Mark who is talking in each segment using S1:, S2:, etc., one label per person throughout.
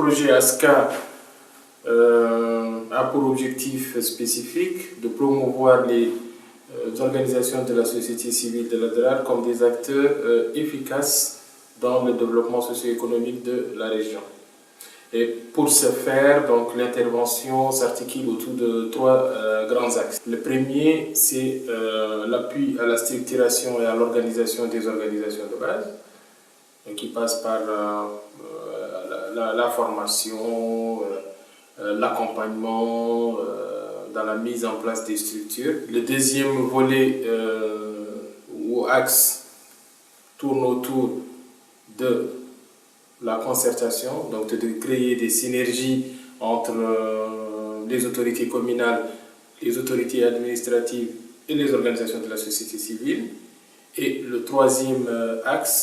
S1: projet ASCA a pour objectif spécifique de promouvoir les organisations de la société civile de l'ADRAR comme des acteurs efficaces dans le développement socio-économique de la région. Et pour ce faire, donc, l'intervention s'articule autour de trois grands axes. Le premier, c'est l'appui à la structuration et à l'organisation des organisations de base, qui passe par la formation, l'accompagnement, dans la mise en place des structures. Le deuxième volet ou axe tourne autour de la concertation, donc de créer des synergies entre les autorités communales, les autorités administratives et les organisations de la société civile. Et le troisième axe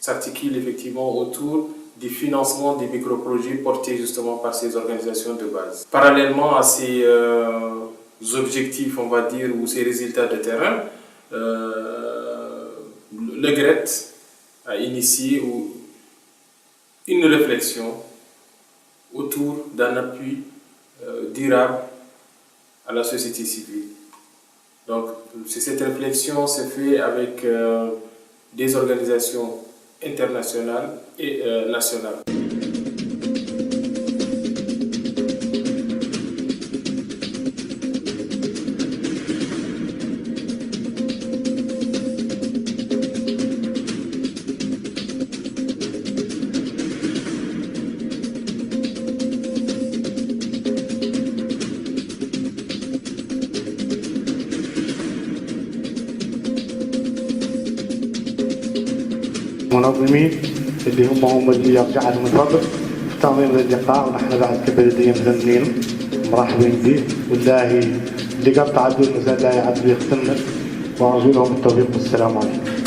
S1: s'articule effectivement autour du financement des microprojets portés justement par ces organisations de base. Parallèlement à ces objectifs, on va dire, ou ces résultats de terrain, le GRET a initié une réflexion autour d'un appui durable à la société civile. Donc, cette réflexion s'est faite avec des organisations internationales et nationales.
S2: المنظمين اللي هم اللي يرجعوا من فضل في تنظيم اللقاء، ونحن بعد كبلدية مهنيين مرحبين به، والله اللي قطع عدو المزال لا يعد يختمنا، وأرجو لهم التوفيق والسلام عليكم.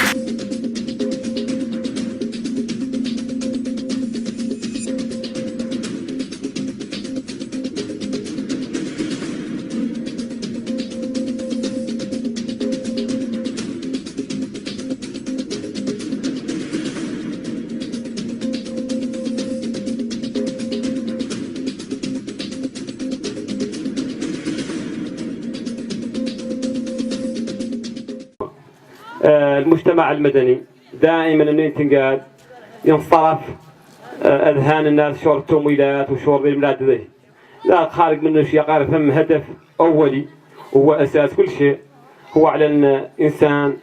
S3: المجتمع المدني دائما انه ينتقاد ينصرف اذهان الناس شور التمويلات وشور البلاد ذي، لا خارج منه شيء، قارب هم هدف اولي وهو اساس كل شيء، هو على ان انسان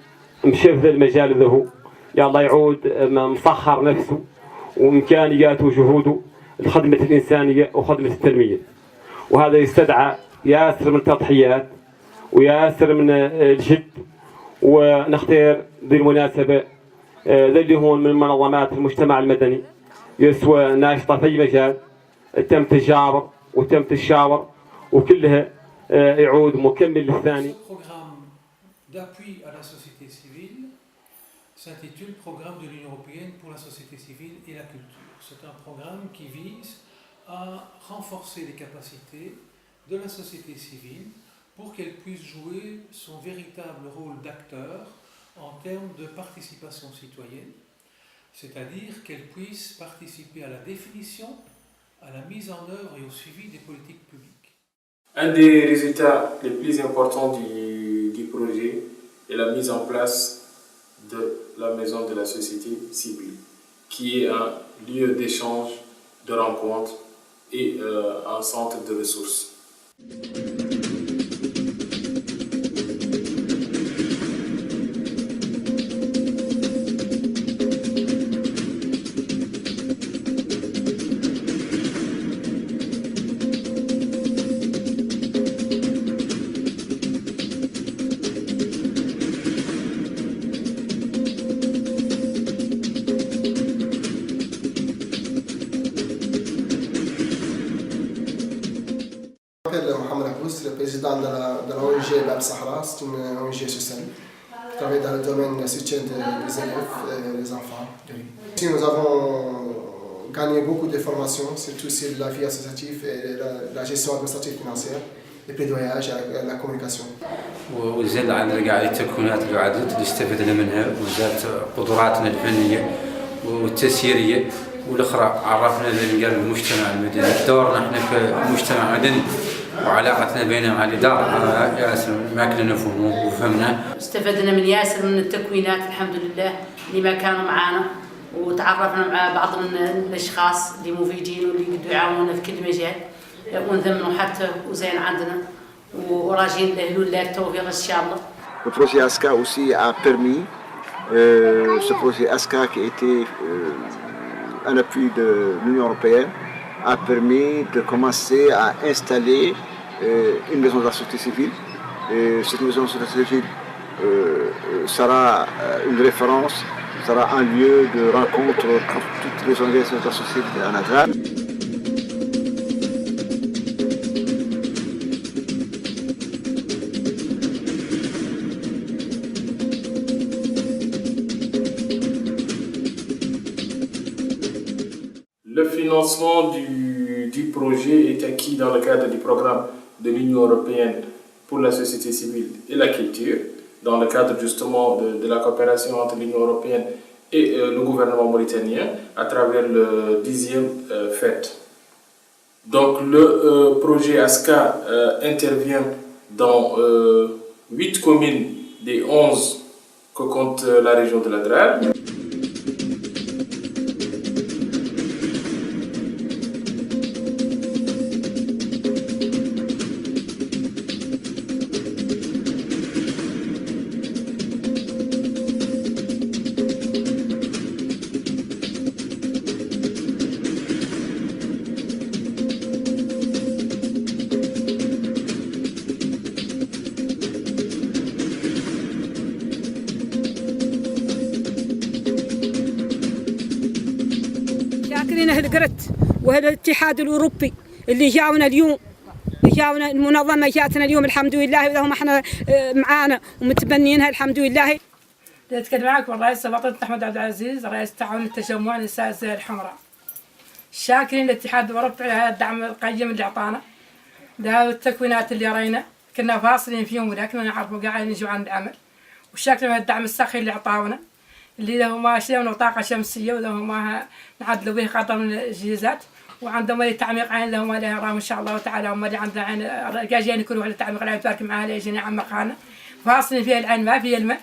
S3: مشى في المجال ذو يلا يعود مسخر نفسه وامكانياته وجهوده لخدمه الانسانيه وخدمه التنميه، وهذا يستدعى ياسر من التضحيات وياسر من الجد. ونختار بالمناسبة اللي هون من منظمات المجتمع المدني يسوى ناشطة في مجال تم تجارب وتم تشاور وكلها يعود مكمل للثاني.
S4: Programme d'appui à la société civile s'intitule Programme de l'Union européenne pour la société civile et la culture. C'est un programme qui vise à renforcer les capacités de la société civile pour qu'elle puisse jouer son véritable rôle d'acteur en termes de participation citoyenne, c'est-à-dire qu'elle puisse participer à la définition, à la mise en œuvre et au suivi des politiques publiques.
S1: Un des résultats les plus importants du projet est la mise en place de la maison de la société civile, qui est un lieu d'échange, de rencontre et un centre de ressources.
S5: Je m'appelle Mohamed Abous, le président de la ONG Bab Sahara, c'est une ONG sociale qui travaille dans le domaine du soutien des élèves et des enfants. Ici, nous avons gagné beaucoup de formations, surtout sur la vie associative et la gestion administrative financière, le plaidoyage et la communication.
S6: وزاد عندنا قاعد التكوينات اللي عدت اللي استفدنا منها، وزادت قدراتنا الفنية والتسييرية، والأخرى عرفنا ذلك المجتمع المدني، دورنا احنا كمجتمع مدني وعلاقتنا بيننا مع الإدارة على ياسر ما كنا نفهمه وفهمنا.
S7: استفدنا من ياسر من التكوينات الحمد لله اللي ما كانوا معانا، وتعرفنا مع بعض من الأشخاص اللي مفيدين واللي يقدروا يعاونونا في كل مجال، ونثمنوا حتى وزين عندنا وراجين لله التوفيق إن شاء الله.
S8: Le projet ASCA aussi a permis, ce projet ASCA qui était un appui de l'Union européenne, a permis de commencer à installer une maison de la société civile. Et cette maison de la société civile sera une référence, sera un lieu de rencontre pour toutes les organisations de la société en Agrare.
S1: Le financement du projet est acquis dans le cadre du programme de l'Union européenne pour la société civile et la culture, dans le cadre justement de la coopération entre l'Union européenne et le gouvernement mauritanien à travers le 10e FED. Donc le projet ASCA intervient dans 8 communes des 11 que compte la région de l'Adrar.
S9: شاكرين أهل قرت وأهل الاتحاد الأوروبي اللي جاونا اليوم، جاونا المنظمة جاتنا اليوم الحمد لله، ولهم احنا معانا ومتبنينها الحمد لله.
S10: أتكلم معكم الرئيس بطلة أحمد عبد العزيز رئيس تعاون التجمع لنساء الزر الحمراء. شاكرين الاتحاد الأوروبي على هذا الدعم القيم اللي أعطانا، لهذه التكوينات اللي رأينا كنا فاصلين فيهم ولكن نعرفوا قاعدين نجوا عند عمل، وشاكرين هذا الدعم السخي اللي أعطاونا اللي له ما شلون طاقة شمسية وله ما نعدلوا به قطر من الجيزات، وعندهم اللي تعميق عين لهم اللي راهم إن شاء الله تعالى هم اللي عندنا عين جايين يكونوا على تعميق العين تبارك معها ليجي يعمقانا فاصلين فيها العين ما فيها الماء،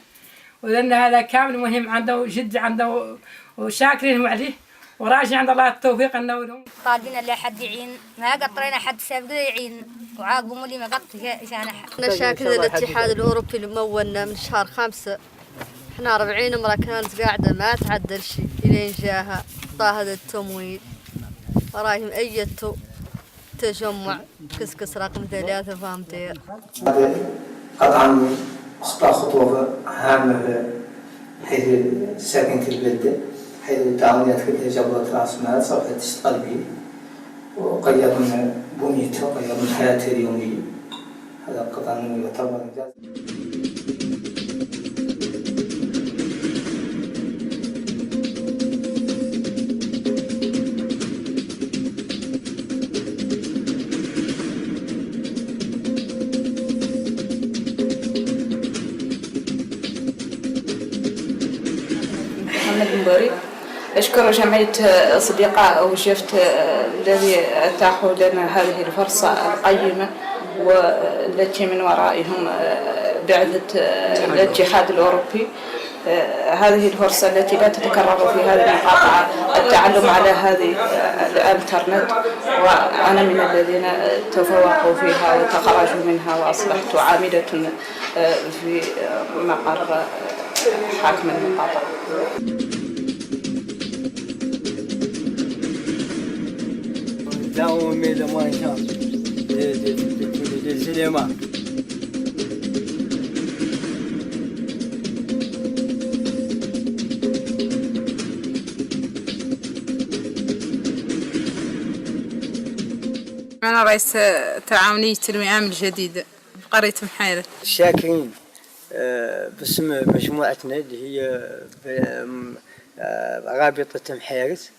S10: ولأن هذا كامل مهم عنده جد عنده وشاكرينهم عليه وراجع عند الله التوفيق انه لهم.
S11: طالبين لا حد يعين ما قطرنا حد سابق يعين وعاقبوا لي ما قط عشان
S12: احنا شاكرين الاتحاد الاوروبي الممول من شهر 5. احنا 40 امرأة كانت قاعدة ما تعدل شيء الين جاها طاهد التمويل وراهم ايتوا تجمع كسكس رقم 3 فامتير.
S13: هذا قطعا خطوة هامة حيث ساكنة البلدة، حيث التعاونيات كلها جبرت رأس مال صبحت تشتغل به وقيضنا بنيته وقيضنا حياته اليومية. هذا قطعا يعتبر إنجاز.
S14: أشكر جمعية أصدقاء وجفت الذي أتاحوا لنا هذه الفرصة القيمة والتي من ورائهم بعثة الاتحاد الأوروبي. هذه الفرصة التي لا تتكرر في هذه المقاطعة التعلم على هذه الإنترنت، وأنا من الذين تفوقوا فيها وتخرجوا منها وأصبحت عاملة في مقر حاكم المقاطعة.
S15: داومي لما شاء السينما.
S16: أنا رئيس تعاونية المئام الجديدة بقرية محيرة.
S15: شاكرين باسم مجموعتنا اللي هي رابطة محيرس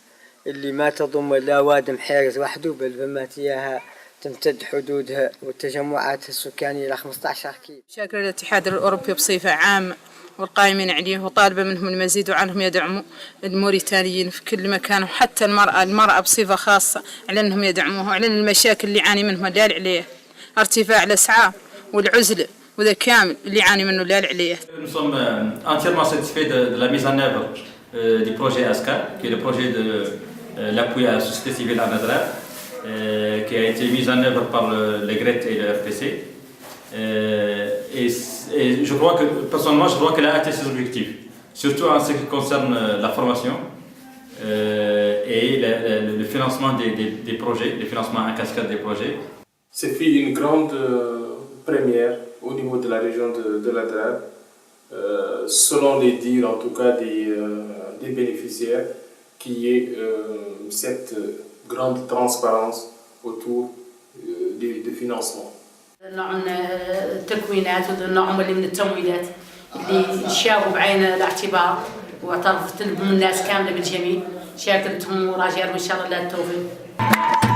S15: اللي ما تضم لا واد محيرس وحده بل بما فيها تمتد حدودها والتجمعات السكانية إلى 15 كيلو.
S16: شاكر الاتحاد الأوروبي بصفة عامة والقائمين عليه، وطالبة منهم المزيد وعنهم يدعموا الموريتانيين في كل مكان، وحتى المرأة بصفة خاصة على أنهم يدعموها وعلى المشاكل اللي يعاني منها اللي عليه ارتفاع الأسعار والعزلة وذا كامل اللي يعاني منه اللي عليه.
S17: Nous sommes entièrement satisfaits de la mise en œuvre du projet ASCA, qui est le projet de l'appui à la société civile à Nadra, qui a été mis en œuvre par le GRET et le RPC. Et je crois que, personnellement, je crois qu'elle a atteint ses objectifs, surtout en ce qui concerne la formation et le financement des projets, le financement en cascade des projets.
S1: C'est une grande première au niveau de la région de l'Adrar, selon les dires en tout cas des bénéficiaires, qu'il y ait cette grande transparence autour du financement.
S7: نوع من التكوينات ونوع من التمويلات اللي شافوا بعين الاعتبار واعترفت بهم الناس كامله بالجميع، شاكرتهم وراجعهم ان شاء الله التوفيق.